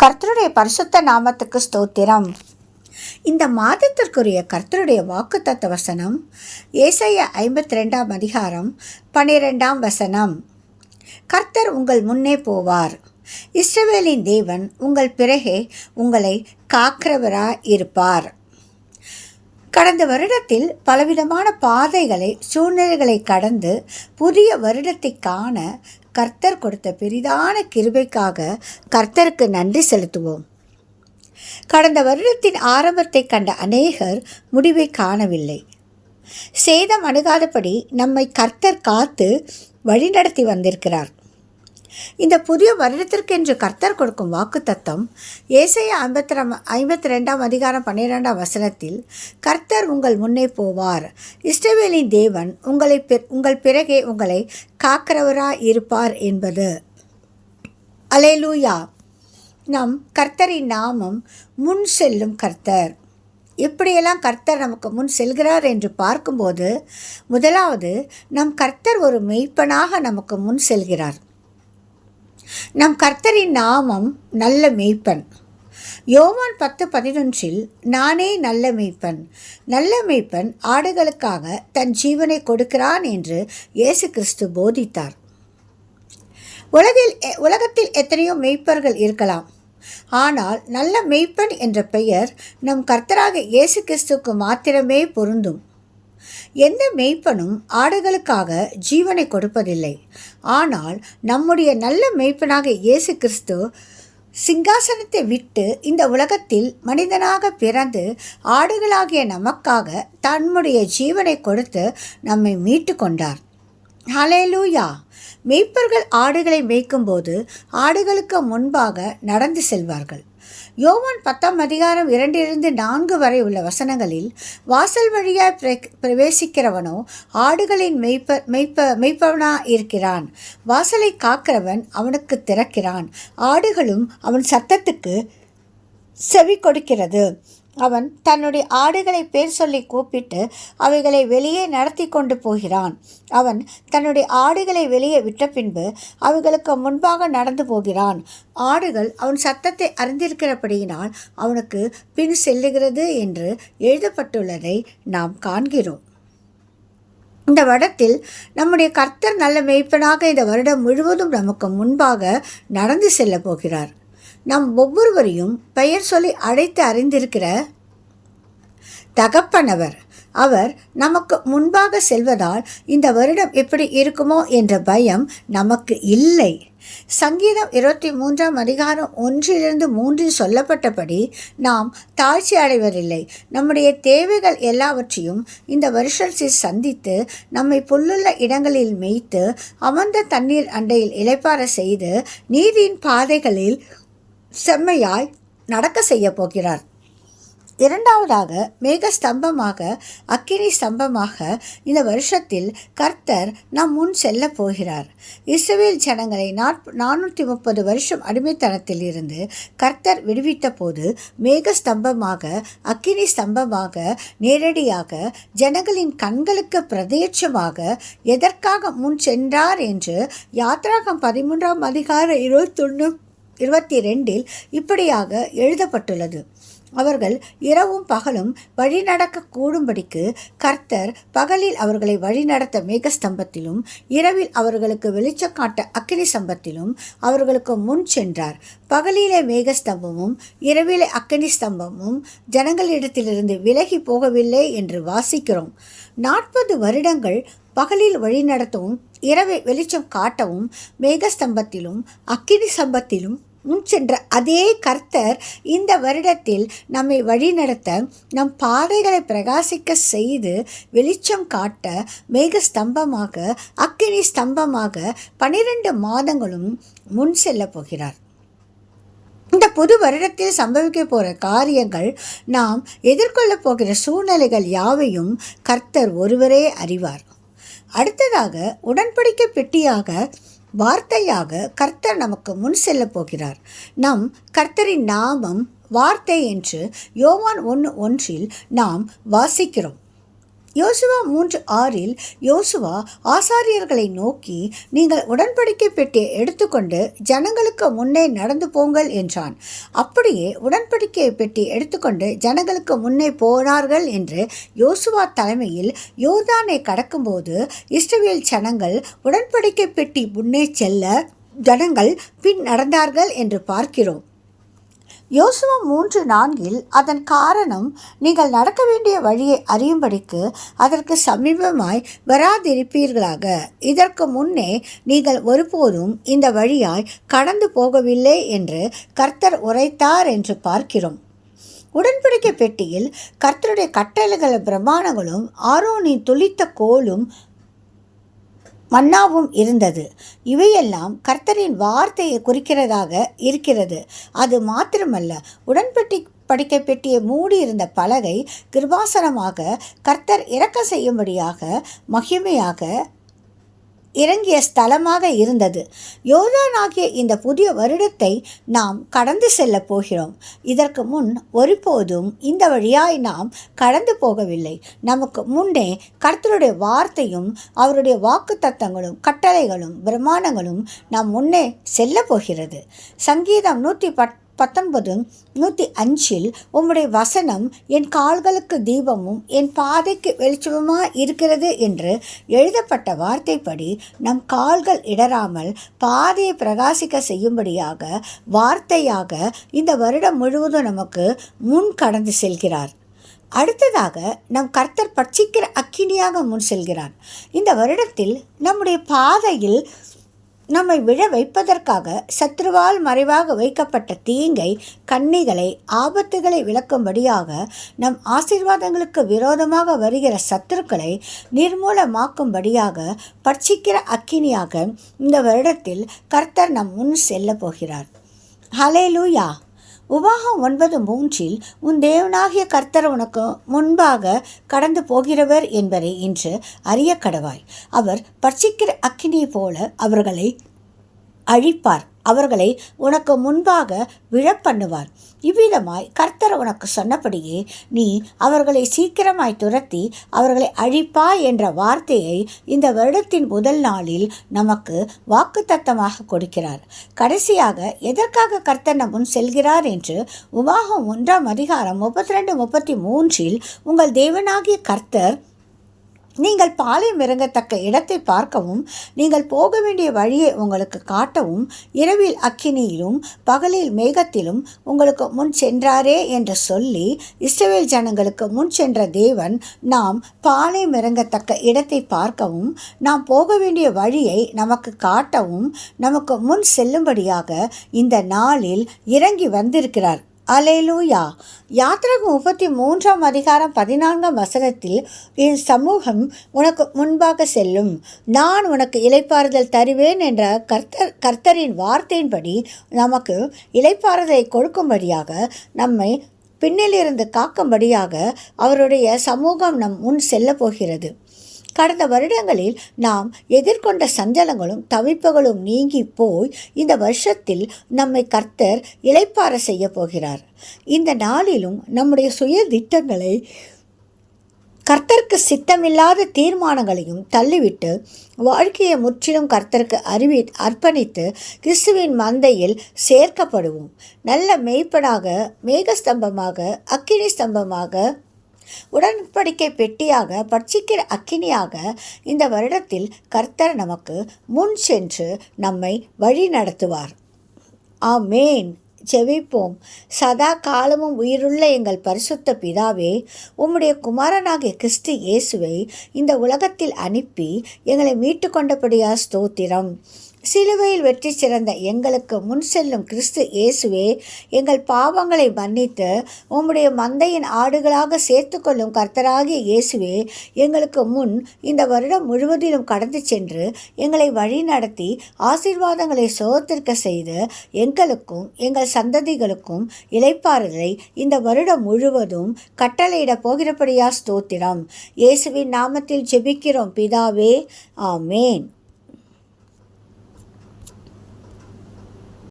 கர்த்தருடைய பரிசுத்த நாமத்துக்கு ஸ்தோத்திரம். இந்த மாதத்திற்குரிய கர்த்தருடைய வாக்குத்தத்த வசனம் ஏசாயா 52 அதிகாரம் 12 வசனம். கர்த்தர் உங்கள் முன்னே போவார், இஸ்ரவேலின் தேவன் உங்கள் பிறகே உங்களை காக்கிறவராய் இருப்பார். கடந்த வருடத்தில் பலவிதமான பாதைகளை சூழ்நிலைகளை கடந்து புதிய வருடத்தை காண கர்த்தர் கொடுத்த பெரிதான கிருபைக்காக கர்த்தருக்கு நன்றி செலுத்துவோம். கடந்த வருடத்தின் ஆரம்பத்தை கண்ட அநேகர் முடிவை காணவில்லை. சேதம் அணுகாதபடி நம்மை கர்த்தர் காத்து வழிநடத்தி வந்திருக்கிறார். இந்த புதிய வருடத்திற்கென்று கர்த்தர் கொடுக்கும் வாக்குத்தத்தம் ஏசாயா 52 அதிகாரம் 12 வசனத்தில், கர்த்தர் உங்கள் முன்னே போவார், இஸ்ரவேலின் தேவன் உங்கள் பிறகே உங்களை காக்கிறவராய் இருப்பார் என்பது. அல்லேலூயா. நம் கர்த்தரின் நாமம் முன் செல்லும் கர்த்தர். எப்படியெல்லாம் கர்த்தர் நமக்கு முன் செல்கிறார் என்று பார்க்கும்போது, முதலாவது நம் கர்த்தர் ஒரு மெய்ப்பனாக நமக்கு முன் செல்கிறார். நம் கர்த்தரின் நாமம் நல்ல மெய்ப்பன். யோவான் 10:11 நானே நல்ல மெய்ப்பன், நல்ல மெய்ப்பன் ஆடுகளுக்காக தன் ஜீவனை கொடுக்கிறான் என்று இயேசு கிறிஸ்து போதித்தார். உலகத்தில் எத்தனையோ மெய்ப்பர்கள் இருக்கலாம். ஆனால் நல்ல மெய்ப்பன் என்ற பெயர் நம் கர்த்தராக இயேசு கிறிஸ்துவுக்கு மாத்திரமே பொருந்தும். எந்த மெய்ப்பனும் ஆடுகளுக்காக ஜீவனை கொடுப்பதில்லை. ஆனால் நம்முடைய நல்ல மெய்ப்பனாக இயேசு கிறிஸ்து சிங்காசனத்தை விட்டு இந்த உலகத்தில் மனிதனாக பிறந்து ஆடுகளாகிய நமக்காக தன்னுடைய ஜீவனை கொடுத்து நம்மை மீட்டு கொண்டார். ஹல்லேலூயா. மெய்ப்பர்கள் ஆடுகளை மேய்க்கும்போது ஆடுகளுக்கு முன்பாக நடந்து செல்வார்கள். யோவான் 10 அதிகாரம் 2-4 வரை உள்ள வசனங்களில், வாசல் வழியாய் பிரவேசிக்கிறவனோ ஆடுகளின் மெய்ப்பவனா இருக்கிறான், வாசலை காக்கிறவன் அவனுக்கு திறக்கிறான், ஆடுகளும் அவன் சத்தத்துக்கு செவி கொடுக்கிறது. அவன் தன்னுடைய ஆடுகளை பேர் சொல்லி கூப்பிட்டு அவைகளை வெளியே நடத்தி கொண்டு போகிறான். அவன் தன்னுடைய ஆடுகளை வெளியே விட்ட பின்பு அவைகளுக்கு முன்பாக நடந்து போகிறான். ஆடுகள் அவன் சத்தத்தை அறிந்திருக்கிறபடியினால் அவனுக்கு பின் செல்லுகிறது என்று எழுதப்பட்டுள்ளதை நாம் காண்கிறோம். இந்த வருடத்தில் நம்முடைய கர்த்தர் நல்ல மெய்ப்பனாக இந்த வருடம் முழுவதும் நமக்கு முன்பாக நடந்து செல்ல போகிறார். நம் ஒவ்வொருவரையும் பெயர் சொல்லி அழைத்து அறிந்திருக்கிற தகப்பனவர். அவர் நமக்கு முன்பாக செல்வதால் இந்த வருடம் எப்படி இருக்குமோ என்ற பயம் நமக்கு இல்லை. சங்கீதம் 23 அதிகாரம் 1-3 சொல்லப்பட்டபடி நாம் தாழ்ச்சி அடைவதில்லை. நம்முடைய தேவைகள் எல்லாவற்றையும் இந்த வருஷத்தில் சந்தித்து நம்மை புல்லுள்ள இடங்களில் மேய்த்து அமர்ந்த தண்ணீர் அண்டையில் இளைப்பாற செய்து நீதியின் பாதைகளில் செம்மையாய் நடக்க செய்ய போகிறார். இரண்டாவதாக, மேக ஸ்தம்பமாக அக்கினி ஸ்தம்பமாக இந்த வருஷத்தில் கர்த்தர் நம் முன் செல்ல போகிறார். இஸ்ரவேல் ஜனங்களை 430 வருஷம் அடிமைத்தனத்தில் இருந்து கர்த்தர் விடுவித்த போது மேக ஸ்தம்பமாக அக்கினி ஸ்தம்பமாக நேரடியாக ஜனங்களின் கண்களுக்கு பிரதேட்சமாக எதற்காக முன் சென்றார் என்று யாத்ராகம் 13 அதிகாரம் 22 இப்படியாக எழுதப்பட்டுள்ளது. அவர்கள் இரவும் பகலும் வழிநடக்க கூடும்படிக்கு கர்த்தர் பகலில் அவர்களை வழிநடத்த மேகஸ்தம்பத்திலும் இரவில் அவர்களுக்கு வெளிச்சம் காட்ட அக்கினி ஸ்தம்பத்திலும் அவர்களுக்கு முன் சென்றார். பகலிலே மேகஸ்தம்பமும் இரவிலே அக்கினி ஸ்தம்பமும் ஜனங்களிடத்திலிருந்து விலகி போகவில்லை என்று வாசிக்கிறோம். 40 வருடங்கள் பகலில் வழிநடத்தவும் இரவை வெளிச்சம் காட்டவும் மேகஸ்தம்பத்திலும் அக்கினி ஸ்தம்பத்திலும் முன் சென்ற அதே கர்த்தர் இந்த வருடத்தில் நம்மை வழிநடத்த, நம் பாதைகளை பிரகாசிக்க செய்து வெளிச்சம் காட்ட மேக ஸ்தம்பமாக அக்கினி ஸ்தம்பமாக 12 மாதங்களும் முன் செல்ல போகிறார். இந்த புது வருடத்தில் சம்பவிக்க போகிற காரியங்கள், நாம் எதிர்கொள்ள போகிற சூழ்நிலைகள் யாவையும் கர்த்தர் ஒருவரே அறிவார். அடுத்ததாக, உடன்படிக்கை பெட்டியாக வார்த்தையாக கர்த்தர் நமக்கு முன் செல்ல போகிறார். நம் கர்த்தரின் நாமம் வார்த்தை என்று யோவான் 1:1 நாம் வாசிக்கிறோம். யோசுவா 3:6 யோசுவா ஆசாரியர்களை நோக்கி, நீங்கள் உடன்படிக்கை பெட்டியை எடுத்துக்கொண்டு ஜனங்களுக்கு முன்னே நடந்து போங்கள் என்றான். அப்படியே உடன்படிக்கை பெட்டி எடுத்துக்கொண்டு ஜனங்களுக்கு முன்னே போனார்கள் என்று யோசுவா தலைமையில் யோர்தானை கடக்கும்போது இஸ்ரவேல் ஜனங்கள் உடன்படிக்கை பெட்டி முன்னே செல்ல ஜனங்கள் பின் நடந்தார்கள் என்று பார்க்கிறோம். யோசுவா 3:4 அதன் காரணம், நீங்கள் நடக்க வேண்டிய வழியை அறியும்படிக்கு அதற்கு சமீபமாய் வராதிருப்பீர்களாக. இதற்கு முன்னே நீங்கள் ஒருபோதும் இந்த வழியாய் கடந்து போகவில்லை என்று கர்த்தர் உரைத்தார் என்று பார்க்கிறோம். உடன்படிக்கை பெட்டியில் கர்த்தருடைய கட்டளைகள் பிரமாணங்களும் ஆரோனின் துளித்த கோலும் மன்னாவும் இருந்தது. இவையெல்லாம் கர்த்தரின் வார்த்தையை குறிக்கிறதாக இருக்கிறது. அது மாத்திரமல்ல, படிக்கை பெட்டியை மூடியிருந்த பலகை கிருபாசனமாக கர்த்தர் இறக்க செய்யும்படியாக மகிமையாக இறங்கிய ஸ்தலமாக இருந்தது. யோர்தானாகிய இந்த புதிய வருடத்தை நாம் கடந்து செல்ல போகிறோம். இதற்கு முன் ஒருபோதும் இந்த வழியாய் நாம் கடந்து போகவில்லை. நமக்கு முன்னே கர்த்தருடைய வார்த்தையும் அவருடைய வாக்குத்தத்தங்களும் கட்டளைகளும் பிரமாணங்களும் நாம் முன்னே செல்ல போகிறது. சங்கீதம் 119:105 உம்முடைய வசனம் என் கால்களுக்கு தீபமும் என் பாதைக்கு வெளிச்சமுமாய் இருக்கிறது என்று எழுதப்பட்ட வார்த்தைப்படி நம் கால்கள் இடராமல் பாதையை பிரகாசிக்க செய்யும்படியாக வார்த்தையாக இந்த வருடம் முழுவதும் நமக்கு முன் கடந்து செல்கிறார். அடுத்ததாக நம் கர்த்தர் பட்சிக்கிற அக்கினியாக முன் செல்கிறார். இந்த வருடத்தில் நம்முடைய பாதையில் நம்மை விழ வைப்பதற்காக சத்ருவால் மறைவாக வைக்கப்பட்ட தீங்கை, கண்ணிகளை, ஆபத்துகளை விளக்கும்படியாக நம் ஆசீர்வாதங்களுக்கு விரோதமாக வருகிற சத்துருக்களை நிர்மூலமாக்கும்படியாக பட்சிக்கிற அக்கினியாக இந்த வருடத்தில் கர்த்தர் நம் முன் செல்ல போகிறார். ஹல்லேலூயா. உபாகம் 9:3 உன் தேவனாகிய கர்த்தர் உனக்கு முன்பாக கடந்து போகிறவர் என்பதை இன்று அறிய கடவாய். அவர் பட்சிக்கிற அக்கினியை போல அவர்களை அழிப்பார். அவர்களை உனக்கு முன்பாக விழப்பண்ணுவார். இவ்விதமாய் கர்த்தர் உனக்கு சொன்னபடியே நீ அவர்களை சீக்கிரமாய் துரத்தி அவர்களை அழிப்பாய் என்ற வார்த்தையை இந்த வருடத்தின் முதல் நாளில் நமக்கு வாக்குத்தத்தமாக கொடுக்கிறார். கடைசியாக எதற்காக கர்த்தர் நம் முன் செல்கிறார் என்று உபாகம் 1:32-33 உங்கள் தேவனாகிய கர்த்தர் நீங்கள் பாளையம் இறங்கத்தக்க இடத்தை பார்க்கவும் நீங்கள் போக வேண்டிய வழியை உங்களுக்கு காட்டவும் இரவில் அக்கினியிலும் பகலில் மேகத்திலும் உங்களுக்கு முன் சென்றாரே என்று சொல்லி இஸ்ரவேல் ஜனங்களுக்கு முன் சென்ற தேவன் நாம் பாளையம் இறங்கத்தக்க இடத்தை பார்க்கவும் நாம் போக வேண்டிய வழியை நமக்கு காட்டவும் நமக்கு முன் செல்லும்படியாக இந்த நாளில் இறங்கி வந்திருக்கிறார். அல்லேலூயா. யாத்திராகமம் 33:14 என் சமூகம் உனக்கு முன்பாக செல்லும், நான் உனக்கு இளைப்பாறுதல் தருவேன் என்ற கர்த்தரின் வார்த்தையின்படி நமக்கு இளைப்பாறுதலை கொடுக்கும்படியாக நம்மை பின்னிலிருந்து காக்கும்படியாக அவருடைய சமூகம் நம் முன் செல்ல போகிறது. கடந்த வருடங்களில் நாம் எதிர்கொண்ட சஞ்சலங்களும் தவிப்புகளும் நீங்கி போய் இந்த வருஷத்தில் நம்மை கர்த்தர் இளைப்பாற செய்ய போகிறார். இந்த நாளிலும் நம்முடைய சுய திட்டங்களை கர்த்தருக்கு சித்தமில்லாத தீர்மானங்களையும் தள்ளிவிட்டு வாழ்க்கையை முற்றிலும் கர்த்தருக்கு அர்ப்பணித்து கிறிஸ்துவின் மந்தையில் சேர்க்கப்படுவோம். நல்ல மேய்ப்பனாக, மேகஸ்தம்பமாக, அக்கினி ஸ்தம்பமாக, உடன்படிக்கை பெட்டியாக, பட்சிக்கிற அக்கினியாக இந்த வருடத்தில் கர்த்தர் நமக்கு முன் சென்று நம்மை வழி நடத்துவார். ஆமேன். ஜெபிப்போம். சதா காலமும் உயிருள்ள எங்கள் பரிசுத்த பிதாவே, உம்முடைய குமாரனாகிய கிறிஸ்து இயேசுவை இந்த உலகத்தில் அனுப்பி எங்களை மீட்டு கொண்டபடியா ஸ்தோத்திரம். சிலுவையில் வெற்றி சிறந்த எங்களுக்கு முன் செல்லும் கிறிஸ்து இயேசுவே, எங்கள் பாவங்களை மன்னித்து உம்முடைய மந்தையின் ஆடுகளாக சேர்த்து கொள்ளும் கர்த்தராகிய இயேசுவே, எங்களுக்கு முன் இந்த வருடம் முழுவதிலும் கடந்து சென்று எங்களை வழி நடத்தி ஆசீர்வாதங்களை சோத்திருக்க செய்து எங்களுக்கும் எங்கள் சந்ததிகளுக்கும் இளைப்பாறுதலை இந்த வருடம் முழுவதும் கட்டளையிட போகிறபடியா ஸ்தோத்திரம். இயேசுவின் நாமத்தில் ஜெபிக்கிறோம் பிதாவே. ஆமேன்.